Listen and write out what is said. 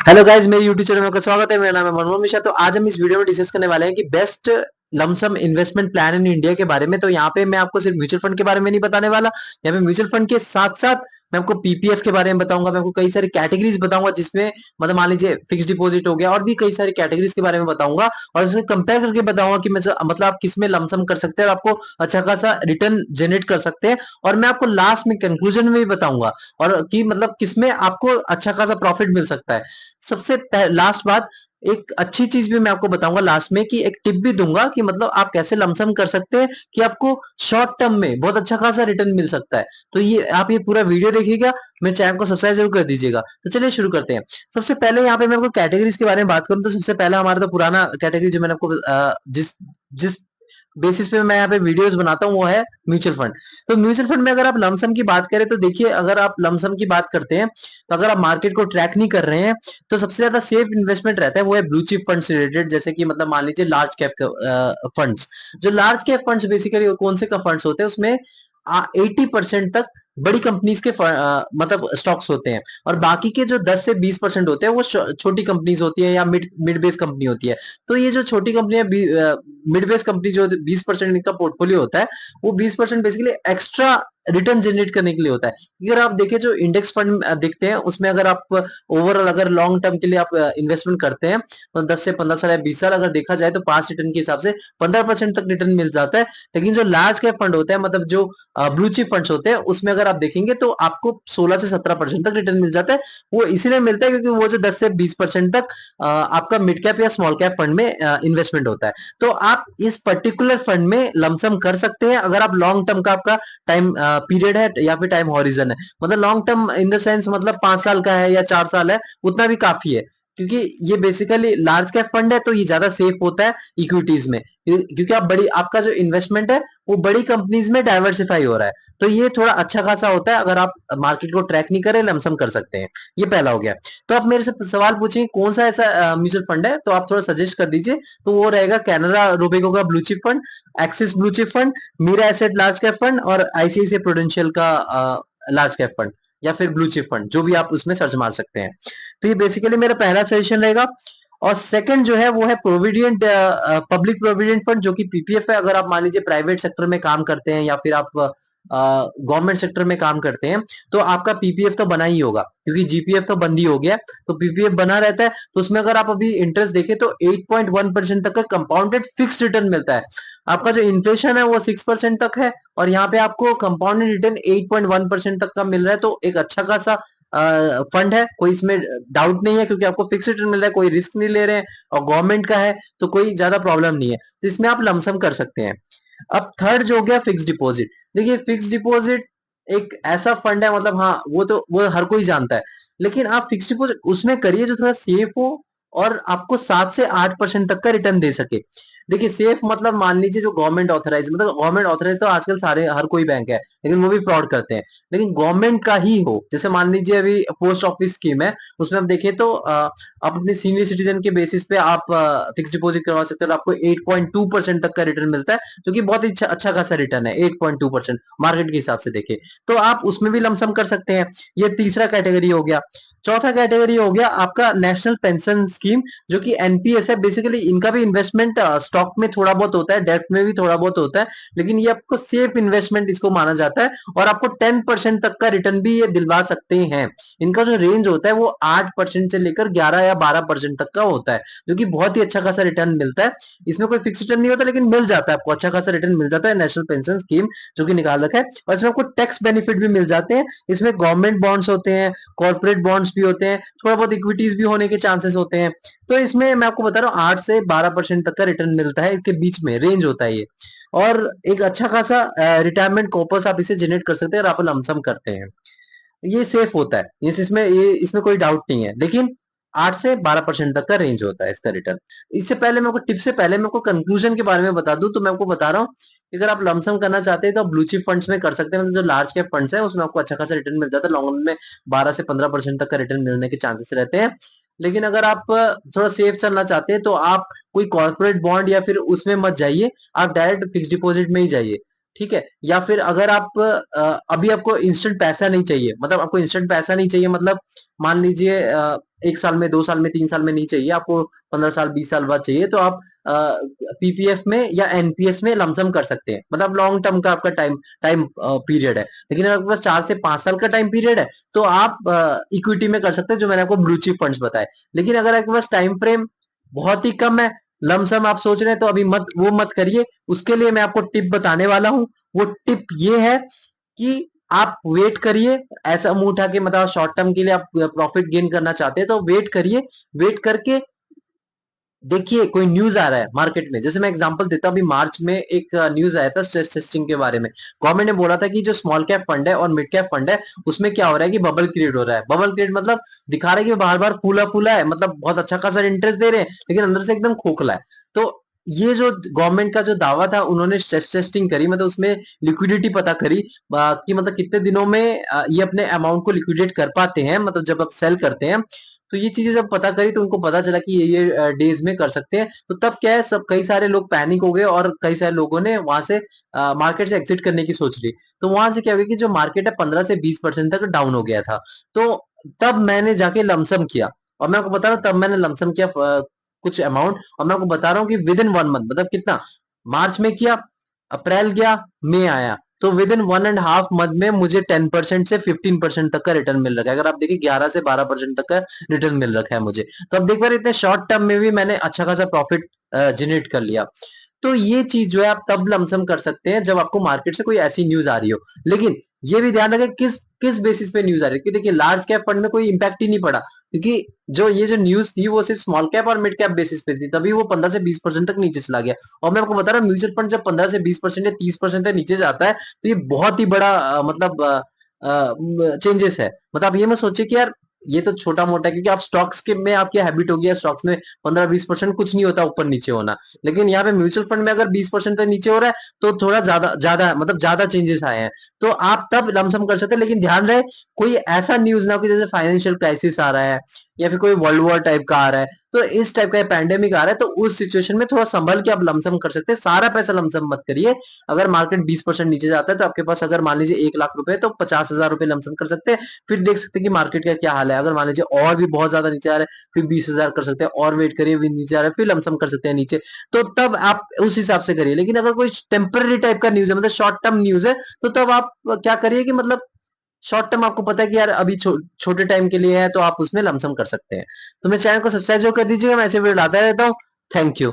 Hello guys, मेरे YouTube channel में आपका स्वागत है। मेरा नाम है मनमोहन मिश्रा। तो आज हम इस वीडियो में डिस्कस करने वाले हैं कि best lump sum investment plan in India के बारे में। तो यहाँ पे मैं आपको सिर्फ म्यूचुअल फंड के बारे में नहीं बताने वाला। यहाँ पे म्यूचुअल फंड के साथ साथ मैं आपको पीपीएफ के बारे में बताऊंगा। मैं आपको कई सारी कैटेगरीज बताऊंगा जिसमें मतलब मान लीजिए फिक्स डिपॉजिट हो गया और भी कई सारी कैटेगरीज के बारे में बताऊंगा और उसको कंपेयर करके बताऊंगा कि मतलब आप किस में लमसम कर सकते हैं और आपको अच्छा खासा रिटर्न जनरेट कर सकते हैं। और मैं आपको लास्ट में कंक्लूजन में भी बताऊंगा और कि मतलब किसमें आपको अच्छा खासा प्रॉफिट मिल सकता है। सबसे लास्ट बात, एक अच्छी चीज भी मैं आपको बताऊंगा लास्ट में कि एक टिप भी दूंगा कि मतलब आप कैसे लमसम कर सकते हैं कि आपको शॉर्ट टर्म में बहुत अच्छा खासा रिटर्न मिल सकता है। तो ये आप ये पूरा वीडियो देखिएगा, मेरे चैनल को सब्सक्राइब जरूर कर दीजिएगा। तो चलिए शुरू करते हैं। सबसे पहले यहाँ पे मैं आपको कैटेगरीज के बारे में बात करूं तो सबसे पहला हमारा तो पुराना कैटेगरी जो मैंने आपको जिस जिस बेसिस पे मैं यहाँ पे वीडियोस बनाता हूँ वो है म्यूचुअल फंड। तो म्यूचुअल फंड में अगर आप लमसम की बात करें तो देखिए, अगर आप लमसम की बात करते हैं तो अगर आप मार्केट को ट्रैक नहीं कर रहे हैं तो सबसे ज्यादा सेफ इन्वेस्टमेंट रहता है वो है ब्लू चिप फंड्स रिलेटेड। जैसे कि मतलब मान लीजिए लार्ज कैप फंड्स। जो लार्ज कैप फंड्स बेसिकली कौन से का फंड्स होते हैं, उसमें 80% तक बड़ी कंपनीज के मतलब स्टॉक्स होते हैं और बाकी के जो 10 से 20% होते हैं वो छोटी कंपनीज होती है या मिड मिड बेस कंपनी होती है। तो ये जो छोटी कंपनी है, मिड बेस कंपनी, जो 20% इनका पोर्टफोलियो होता है, वो 20% बेसिकली एक्स्ट्रा रिटर्न जनरेट करने के लिए होता है। अगर आप देखें जो इंडेक्स फंड दिखते हैं उसमें अगर आप ओवरऑल अगर लॉन्ग टर्म के लिए आप इन्वेस्टमेंट करते हैं तो 10 से 15 साल या 20 साल अगर देखा जाए तो पास रिटर्न के हिसाब से 15% तक रिटर्न मिल जाता है। लेकिन जो लार्ज कैप फंड होते हैं, मतलब जो ब्लू चिप फंड्स होते हैं, उसमें अगर आप देखेंगे तो आपको 16 से 17% तक रिटर्न मिल जाता है। वो इसीलिए मिलता है क्योंकि वो जो 10 से 20% तक आपका मिड कैप या स्मॉल कैप फंड में इन्वेस्टमेंट होता है। तो आप इस पर्टिकुलर फंड में लमसम कर सकते हैं अगर आप लॉन्ग टर्म का आपका टाइम पीरियड है या फिर टाइम हॉरिजन है। मतलब long term in the sense मतलब 5 साल का है या 4 साल है, उतना भी काफी है। क्योंकि ये बेसिकली लार्ज कैप फंड है तो ये ज्यादा सेफ होता है इक्विटीज में, क्योंकि आप बड़ी आपका जो इन्वेस्टमेंट है वो बड़ी कंपनीज में डाइवर्सिफाई हो रहा है। तो ये थोड़ा अच्छा खासा होता है, अगर आप मार्केट को ट्रैक नहीं करें लमसम कर सकते हैं। ये पहला हो गया। तो आप मेरे से सवाल पूछेंगे कौन सा ऐसा म्यूचुअल फंड है, तो आप थोड़ा सजेस्ट कर दीजिए। तो वो रहेगा कैनरा रोबेको का blue chip fund, Axis blue chip fund, Mirae Asset large cap fund और आईसीआईसीआई प्रूडेंशियल का लार्ज कैप फंड या फिर ब्लू चिप फंड, जो भी आप उसमें सर्च मार सकते हैं। तो ये बेसिकली मेरा पहला सजेशन रहेगा। और सेकंड जो है वो है प्रोविडेंट पब्लिक प्रोविडेंट फंड, जो कि पीपीएफ है। अगर आप मान लीजिए प्राइवेट सेक्टर में काम करते हैं या फिर आप गवर्नमेंट सेक्टर में काम करते हैं तो आपका पीपीएफ तो बना ही होगा, क्योंकि जीपीएफ तो बंद ही हो गया। तो पीपीएफ बना रहता है। तो उसमें अगर आप अभी इंटरेस्ट देखें तो 8.1% तक का कंपाउंडेड फिक्स रिटर्न मिलता है। आपका जो इन्फ्लेशन है वो 6% तक है और यहाँ पे आपको कंपाउंडेड रिटर्न 8.1% तक का मिल रहा है। तो एक अच्छा खासा फंड है, कोई इसमें डाउट नहीं है, क्योंकि आपको फिक्स रिटर्न मिल रहा है, कोई रिस्क नहीं ले रहे हैं और गवर्नमेंट का है तो कोई ज्यादा प्रॉब्लम नहीं है। तो इसमें आप लमसम कर सकते हैं। अब थर्ड जो हो गया फिक्स डिपॉजिट। देखिए फिक्स डिपॉजिट एक ऐसा फंड है, मतलब हाँ वो तो वो हर कोई जानता है, लेकिन आप फिक्स डिपॉजिट उसमें करिए जो थोड़ा सेफ हो और आपको 7 से 8% तक का रिटर्न दे सके। देखिए सेफ मतलब मान लीजिए जो गवर्नमेंट ऑथराइज, मतलब गवर्नमेंट ऑथराइज तो आजकल सारे हर कोई बैंक है, लेकिन वो भी फ्रॉड करते हैं। लेकिन गवर्नमेंट का ही हो, जैसे मान लीजिए अभी पोस्ट ऑफिस स्कीम है, उसमें आप देखें तो आप अपने सीनियर सिटीजन के बेसिस पे आप फिक्स डिपॉजिट करवा सकते हो और आपको 8.2% तक का रिटर्न मिलता है, जो कि बहुत ही अच्छा खासा रिटर्न है। 8.2% मार्केट के हिसाब से देखे तो आप उसमें भी लमसम कर सकते हैं। ये तीसरा कैटेगरी हो गया। चौथा कैटेगरी हो गया आपका नेशनल पेंशन स्कीम, जो कि एनपीएस है। बेसिकली इनका भी इन्वेस्टमेंट स्टॉक में थोड़ा बहुत होता है, डेट में भी थोड़ा बहुत होता है, लेकिन ये आपको सेफ इन्वेस्टमेंट इसको माना जाता है और आपको 10% तक का रिटर्न भी ये दिलवा सकते हैं। इनका जो रेंज होता है वो 8% से लेकर 11 या 12% तक का होता है, जो कि बहुत ही अच्छा खासा रिटर्न मिलता है। इसमें कोई फिक्स रिटर्न नहीं होता, लेकिन मिल जाता है आपको, अच्छा खासा रिटर्न मिल जाता है नेशनल पेंशन स्कीम जो कि निकाल रखा है। और इसमें आपको टैक्स बेनिफिट भी मिल जाते हैं। इसमें गवर्नमेंट बॉन्ड्स होते हैं, कॉर्पोरेट बॉन्ड्स भी होते हैं, थोड़ा बहुत इक्विटीज भी होने के चांसेस होते हैं। तो इसमें मैं आपको बता रहा हूँ 8 से 12% तक का रिटर्न मिलता है, इसके बीच में रेंज होता है ये। और एक अच्छा खासा रिटायरमेंट कॉर्पस आप इसे जनरेट कर सकते हैं और आप लमसम करते हैं। ये सेफ होता है, इसमें कोई डाउट नहीं है, लेकिन 8 से 12% तक का रेंज होता है इसका रिटर्न। इससे पहले मैं आपको टिप से पहले मैं आपको कंक्लूजन के बारे में बता दूं, तो मैं आपको बता रहा हूँ कि अगर आप लमसम करना चाहते हैं तो आप ब्लू चिप फंड्स में कर सकते हैं। मतलब जो लार्ज कैप फंड्स है उसमें आपको अच्छा खासा रिटर्न मिल जाता है, लॉन्ग रन में 12 से 15% तक का रिटर्न मिलने के चांसेस रहते हैं। लेकिन अगर आप थोड़ा सेफ चलना चाहते हैं तो आप कोई कॉर्पोरेट बॉन्ड या फिर उसमें मत जाइए, आप डायरेक्ट फिक्स डिपॉजिट में ही जाइए। ठीक है? या फिर अगर आप अभी आपको इंस्टेंट पैसा नहीं चाहिए, मतलब आपको इंस्टेंट पैसा नहीं चाहिए, मतलब मान लीजिए 1 साल में, 2 साल में, 3 साल में नहीं चाहिए, आपको 15 साल, 20 साल बाद चाहिए, तो आप पीपीएफ में या एनपीएस में लमसम कर सकते हैं। मतलब लॉन्ग टर्म का आपका टाइम टाइम पीरियड है। लेकिन अगर आपके पास 4 से 5 साल का टाइम पीरियड है, तो आप इक्विटी में कर सकते हैं, जो मैंने आपको ब्लू चिप फंड्स बताए। लेकिन अगर आपके पास टाइम फ्रेम बहुत ही कम है, लमसम आप सोच रहे हैं, तो अभी मत करिए। उसके लिए मैं आपको टिप बताने वाला हूँ। वो टिप ये है कि आप वेट करिए। ऐसा मुंह उठा के, मतलब शॉर्ट टर्म के लिए आप प्रॉफिट गेन करना चाहते हैं तो वेट करिए। वेट करके देखिए कोई न्यूज आ रहा है मार्केट में। जैसे मैं एग्जांपल देता हूँ, अभी मार्च में एक न्यूज आया था स्ट्रेस टेस्टिंग के बारे में। गवर्नमेंट ने बोला था कि जो स्मॉल कैप फंड है और मिड कैप फंड है, उसमें क्या हो रहा है कि बबल क्रिएट हो रहा है। बबल क्रिएट मतलब दिखा रहा है कि बार बार फूला फूला है, मतलब बहुत अच्छा खासा इंटरेस्ट दे रहे हैं, लेकिन अंदर से एकदम खोखला है। तो ये जो गवर्नमेंट का जो दावा था, उन्होंने स्ट्रेस टेस्टिंग करी, मतलब उसमें लिक्विडिटी पता करी कि मतलब कितने दिनों में ये अपने अमाउंट को लिक्विडेट कर पाते हैं, मतलब जब आप सेल करते हैं। तो ये चीजें जब पता करी तो उनको पता चला कि ये डेज में कर सकते हैं। तो तब क्या है, सब कई सारे लोग पैनिक हो गए और कई सारे लोगों ने वहां से मार्केट से एग्जिट करने की सोच ली। तो वहां से क्या हो गया कि जो मार्केट है 15 से 20% तक डाउन हो गया था। तो तब मैंने जाके लमसम किया। और मैं आपको बता रहा हूँ, तब मैंने लमसम किया कुछ अमाउंट। और मैं आपको बता रहा हूँ कि विद इन 1 मंथ, मतलब कितना, मार्च में किया, अप्रैल गया, मई आया, तो विद इन 1.5 मंथ में मुझे 10% से 15% तक का रिटर्न मिल रखा है। अगर आप देखिए 11 से 12% तक का रिटर्न मिल रखा है मुझे। तो अब देख पा रहे, इतने शॉर्ट टर्म में भी मैंने अच्छा खासा प्रॉफिट जनरेट कर लिया। तो ये चीज जो है आप तब लमसम कर सकते हैं जब आपको मार्केट से कोई ऐसी न्यूज आ रही हो। लेकिन ये भी ध्यान रखें किस किस बेसिस पे न्यूज आ रही है। कि देखिए लार्ज कैप फंड में कोई इंपैक्ट ही नहीं पड़ा, क्योंकि जो न्यूज थी वो सिर्फ स्मॉल कैप और मिड कैप बेसिस पे थी, तभी वो 15 से 20% तक नीचे चला गया। और मैं आपको बता रहा हूँ, म्यूचुअल फंड जब 15 से 20% या 30% तक नीचे जाता है, तो ये बहुत ही बड़ा मतलब चेंजेस है। मतलब आप ये मत सोचिए कि यार ये तो छोटा मोटा है, क्योंकि आप स्टॉक्स के में आपकी हैबिट हो गई है, स्टॉक्स में 15-20% कुछ नहीं होता ऊपर नीचे होना। लेकिन यहाँ पे म्यूचुअल फंड में अगर 20% तक नीचे हो रहा है, तो थोड़ा ज्यादा ज्यादा मतलब ज्यादा चेंजेस आए हैं। तो आप तब लमसम कर सकते हैं। लेकिन ध्यान रहे कोई ऐसा न्यूज ना हो कि जैसे फाइनेंशियल क्राइसिस आ रहा है, या फिर कोई वर्ल्ड वॉर टाइप का आ रहा है, तो इस टाइप का पैंडेमिक आ रहा है, तो उस सिचुएशन में थोड़ा संभल के आप लमसम कर सकते हैं। सारा पैसा लमसम मत करिए। अगर मार्केट 20% नीचे जाता है, तो आपके पास अगर मान लीजिए 1 लाख रुपए, तो 50,000 रुपए लमसम कर सकते हैं। फिर देख सकते हैं कि मार्केट का क्या हाल है। अगर मान लीजिए और भी बहुत ज्यादा नीचे आ रहा है, फिर 20,000 कर सकते हैं, और वेट करिए, फिर नीचे आ रहा है, फिर लमसम कर सकते हैं नीचे। तो तब आप उस हिसाब से करिए। लेकिन अगर कोई टेम्पररी टाइप का न्यूज है, मतलब शॉर्ट टर्म न्यूज है, तो तब आप क्या करिए कि मतलब शॉर्ट टर्म आपको पता है कि यार अभी छोटे टाइम के लिए है, तो आप उसमें लमसम कर सकते हैं। तो मेरे चैनल को सब्सक्राइब जो कर दीजिएगा, मैं ऐसे वीडियो लाता रहता हूँ। Thank you.